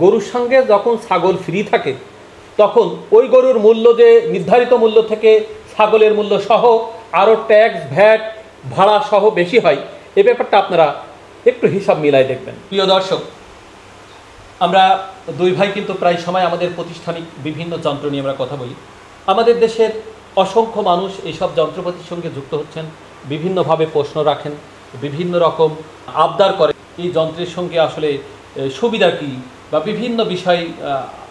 গরুর সঙ্গে যখন ছাগল ফ্রি থাকে তখন ওই গরুর মূল্য যে নির্ধারিত মূল্য থেকে ছাগলের মূল্য সহ আরও ট্যাক্স ভ্যাট ভাড়া সহ বেশি হয়, এই ব্যাপারটা আপনারা একটু হিসাব মিলাই দেখবেন। প্রিয় দর্শক, আমরা দুই ভাই কিন্তু প্রায় সময় আমাদের প্রতিষ্ঠানিক বিভিন্ন যন্ত্র নিয়ে আমরা কথা বলি। আমাদের দেশের অসংখ্য মানুষ এইসব যন্ত্রপাতির সঙ্গে যুক্ত হচ্ছেন, বিভিন্নভাবে প্রশ্ন রাখেন, বিভিন্ন রকম আবদার করেন এই যন্ত্রের সঙ্গে আসলে সুবিধা কী বা বিভিন্ন বিষয়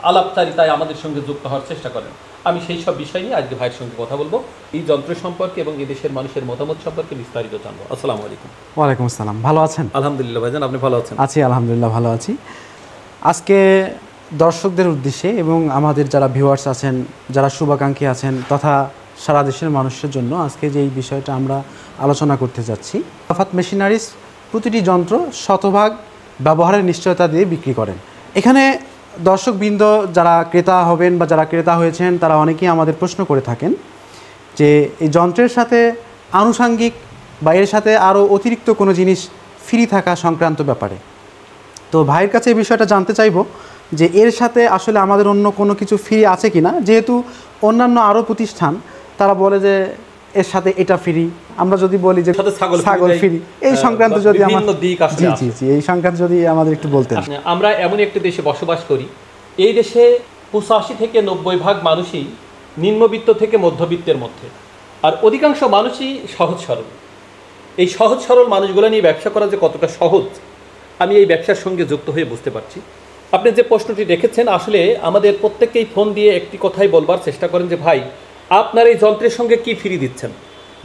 আলাপচারিতায় আমাদের সঙ্গে যুক্ত হওয়ার চেষ্টা করেন। আমি সেই সব বিষয় নিয়ে আজকে ভাইয়ের সঙ্গে কথা বলবো, এই যন্ত্র সম্পর্কে এবং এই দেশের মানুষের মতামত সম্পর্কে বিস্তারিত জানবো। আসসালামু আলাইকুম। ওয়ালাইকুম আসসালাম। ভালো আছেন? আলহামদুলিল্লাহ ভাইজান, আপনি ভালো আছেন? আছি আলহামদুলিল্লাহ, ভালো আছি। আজকে দর্শকদের উদ্দেশ্যে এবং আমাদের যারা ভিউয়ার্স আছেন, যারা শুভাকাঙ্ক্ষী আছেন তথা সারা দেশের মানুষের জন্য আজকে যে এই বিষয়টা আমরা আলোচনা করতে যাচ্ছি, আরাফাত মেশিনারিজ প্রতিটি যন্ত্র শতভাগ ব্যবহারের নিশ্চয়তা দিয়ে বিক্রি করেন। এখানে দর্শকবৃন্দ যারা ক্রেতা হবেন বা যারা ক্রেতা হয়েছেন তারা অনেকেই আমাদের প্রশ্ন করে থাকেন যে এই যন্ত্রের সাথে আনুষাঙ্গিক বা এর সাথে আরও অতিরিক্ত কোনো জিনিস ফ্রি থাকা সংক্রান্ত ব্যাপারে। তো ভাইয়ের কাছে এই বিষয়টা জানতে চাইব যে এর সাথে আসলে আমাদের অন্য কোনো কিছু ফ্রি আছে কি না, যেহেতু অন্যান্য আরও প্রতিষ্ঠান তারা বলে যে এর সাথে এটা ফ্রি, আমরা যদি বলি যে ছাগল ফ্রি, এই সংক্রান্ত যদি এই সংক্রান্ত যদি আমাদের একটু বলতেন। আমরা এমন একটি দেশে বসবাস করি, এই দেশে 85 থেকে 90% মানুষই নিম্নবিত্ত থেকে মধ্যবিত্তের মধ্যে, আর অধিকাংশ মানুষই সহজ সরল। এই সহজ সরল মানুষগুলো নিয়ে ব্যবসা করা যে কতটা সহজ আমি এই ব্যবসার সঙ্গে যুক্ত হয়ে বুঝতে পারছি। আপনি যে প্রশ্নটি রেখেছেন, আসলে আমাদের প্রত্যেককেই ফোন দিয়ে একটি কথাই বলবার চেষ্টা করেন যে ভাই আপনার এই যন্ত্রের সঙ্গে কি ফ্রি দিচ্ছেন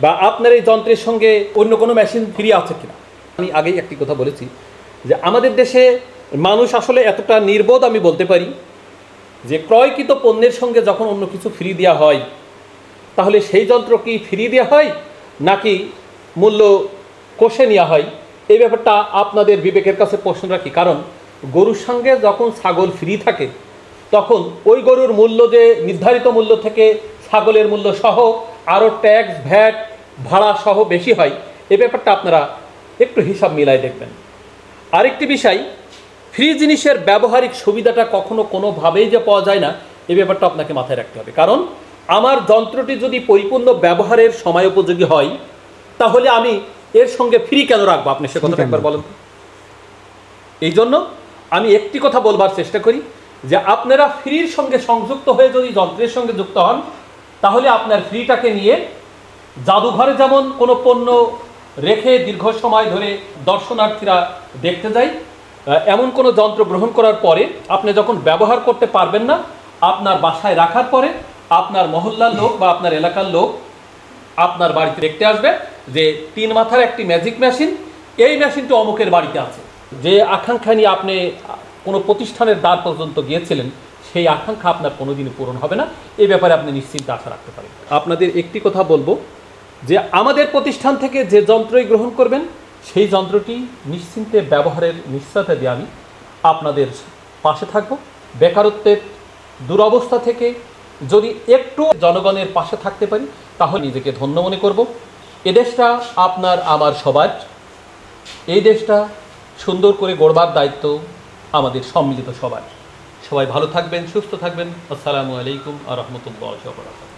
বা আপনার এই যন্ত্রের সঙ্গে অন্য কোনো মেশিন ফ্রি আছে কিনা। আমি আগেই একটি কথা বলেছি যে আমাদের দেশে মানুষ আসলে এতটা নির্বোধ আমি বলতে পারি যে ক্রয়কৃত পণ্যের সঙ্গে যখন অন্য কিছু ফ্রি দেওয়া হয় তাহলে সেই যন্ত্র কি ফ্রি দেওয়া হয় নাকি মূল্য কষে নেওয়া হয়, এই ব্যাপারটা আপনাদের বিবেকের কাছে প্রশ্ন রাখি। কারণ গরুর সঙ্গে যখন ছাগল ফ্রি থাকে তখন ওই গরুর মূল্য যে নির্ধারিত মূল্য থেকে ছাগলের মূল্য সহ আরও ট্যাক্স ভ্যাট ভাড়া সহ বেশি হয়, এই ব্যাপারটা আপনারা একটু হিসাব মিলাই দেখবেন। আরেকটি বিষয়, ফ্রি জিনিসের ব্যবহারিক সুবিধাটা কখনো কোনোভাবেই যে পাওয়া যায় না, এই ব্যাপারটা আপনাকে মাথায় রাখতে হবে। কারণ আমার যন্ত্রটি যদি পরিপূর্ণ ব্যবহারের সময় উপযোগী হয় তাহলে আমি এর সঙ্গে ফ্রি কেন রাখবো, আপনি সে কথাটা একবার বলেন। এই জন্য আমি একটি কথা বলবার চেষ্টা করি যে আপনারা ফ্রির সঙ্গে সংযুক্ত হয়ে যদি যন্ত্রের সঙ্গে যুক্ত হন তাহলে আপনার ফ্রিটাকে নিয়ে জাদুঘরে যেমন কোনো পণ্য রেখে দীর্ঘ সময় ধরে দর্শনার্থীরা দেখতে যায়, এমন কোনো যন্ত্র গ্রহণ করার পরে আপনি যখন ব্যবহার করতে পারবেন না, আপনার বাসায় রাখার পরে আপনার মহল্লার লোক বা আপনার এলাকার লোক আপনার বাড়িতে দেখতে আসবে যে 3 মাথার একটি ম্যাজিক মেশিন, এই মেশিনটি অমুকের বাড়িতে আছে। যে আকাঙ্ক্ষা নিয়ে আপনি কোনো প্রতিষ্ঠানের দ্বার পর্যন্ত গিয়েছিলেন সেই আকাঙ্ক্ষা আপনার কোনোদিনই পূরণ হবে না, এই ব্যাপারে আপনি নিশ্চিন্তে আশা রাখতে পারেন। আপনাদের একটি কথা বলবো যে আমাদের প্রতিষ্ঠান থেকে যে যন্ত্রই গ্রহণ করবেন সেই যন্ত্রটি নিশ্চিন্তে ব্যবহারের নিশ্চয়তা দিয়ে আমি আপনাদের পাশে থাকব। বেকারত্বের দুরবস্থা থেকে যদি একটু জনগণের পাশে থাকতে পারি তাহলে নিজেকে ধন্য মনে করব। এদেশটা আপনার আমার সবার, এই দেশটা সুন্দর করে গড়বার দায়িত্ব আমাদের সম্মিলিত সবার। সবাই ভালো থাকবেন, সুস্থ থাকবেন। আসসালামু আলাইকুম ওয়া রাহমাতুল্লাহি ওয়া বারাকাতুহু।